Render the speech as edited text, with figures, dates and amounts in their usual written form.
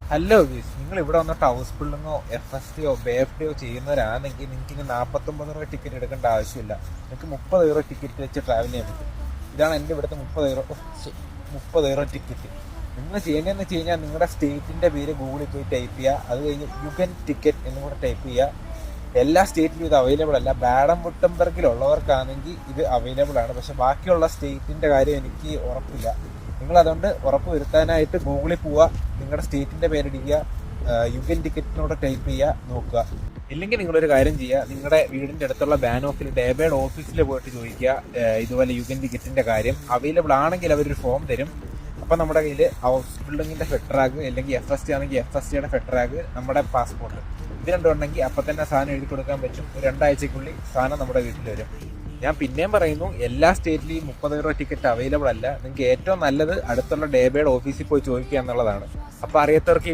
Hello Weiss, നിങ്ങൾ ഇവിടെ വന്നിട്ട് ഹൗസ് ബിൽഡിങ്ങോ FSTയോ BFTയോ ചെയ്യുന്നവരാണെങ്കിൽ നിങ്ങൾക്ക് ഇനി 49 രൂപ ടിക്കറ്റ് എടുക്കേണ്ട ആവശ്യമില്ല. നിങ്ങൾക്ക് 30 ടിക്കറ്റ് വെച്ച് ട്രാവൽ ചെയ്യാൻ പറ്റും. ഇതാണ് എൻ്റെ ഇവിടുത്തെ 30 ടിക്കറ്റ്. നിങ്ങൾ ചെയ്യേണ്ടതെന്ന് വെച്ച് കഴിഞ്ഞാൽ നിങ്ങളുടെ സ്റ്റേറ്റിൻ്റെ പേര് ഗൂഗിളിൽ പോയി ടൈപ്പ് ചെയ്യുക. അത് കഴിഞ്ഞ് യുഗൻ ടിക്കറ്റ് എന്നും കൂടെ ടൈപ്പ് ചെയ്യുക. എല്ലാ സ്റ്റേറ്റിലും ഇത് അവൈലബിൾ അല്ല. ബാഡൻ-വുട്ടംബർഗിലുള്ളവർക്കാണെങ്കിൽ ഇത് അവൈലബിൾ ആണ്. പക്ഷെ ബാക്കിയുള്ള സ്റ്റേറ്റിൻ്റെ കാര്യം എനിക്ക് ഉറപ്പില്ല. നിങ്ങൾ അതുകൊണ്ട് ഉറപ്പ് വരുത്താനായിട്ട് ഗൂഗിളിൽ പോവുക, നിങ്ങളുടെ സ്റ്റേറ്റിൻ്റെ പേരടിക്കുക, യുഗൻ ടിക്കറ്റിനോട് ടൈപ്പ് ചെയ്യുക, നോക്കുക. ഇല്ലെങ്കിൽ നിങ്ങളൊരു കാര്യം ചെയ്യുക, നിങ്ങളുടെ വീടിൻ്റെ അടുത്തുള്ള ബാനോഫിൽ ഡേബയുടെ ഓഫീസിൽ പോയിട്ട് ചോദിക്കുക ഇതുപോലെ യുഗൻ ടിക്കറ്റിൻ്റെ കാര്യം. അവൈലബിൾ ആണെങ്കിൽ അവരൊരു ഫോം തരും. അപ്പം നമ്മുടെ കയ്യിൽ ഹൗസ് ബിൽഡിങ്ങിൻ്റെ ഫെഡറാഗ്, അല്ലെങ്കിൽ FST ആണെങ്കിൽ FSTയുടെ ഫെഡറാഗ്, നമ്മുടെ പാസ്പോർട്ട്, ഇത് രണ്ടും ഉണ്ടെങ്കിൽ അപ്പം തന്നെ സാധനം എഴുതി കൊടുക്കാൻ പറ്റും. ഒരു 2 ആഴ്ചക്കുള്ളിൽ സാധനം നമ്മുടെ വീട്ടിൽ വരും. ഞാൻ പിന്നെയും പറയുന്നു, എല്ലാ സ്റ്റേറ്റിലും 30 ടിക്കറ്റ് അവൈലബിൾ അല്ല. നിങ്ങൾക്ക് ഏറ്റവും നല്ലത് അടുത്തുള്ള ഡേബയുടെ ഓഫീസിൽ പോയി ചോദിക്കുക എന്നുള്ളതാണ്. അപ്പോൾ അറിയാത്തവർക്ക്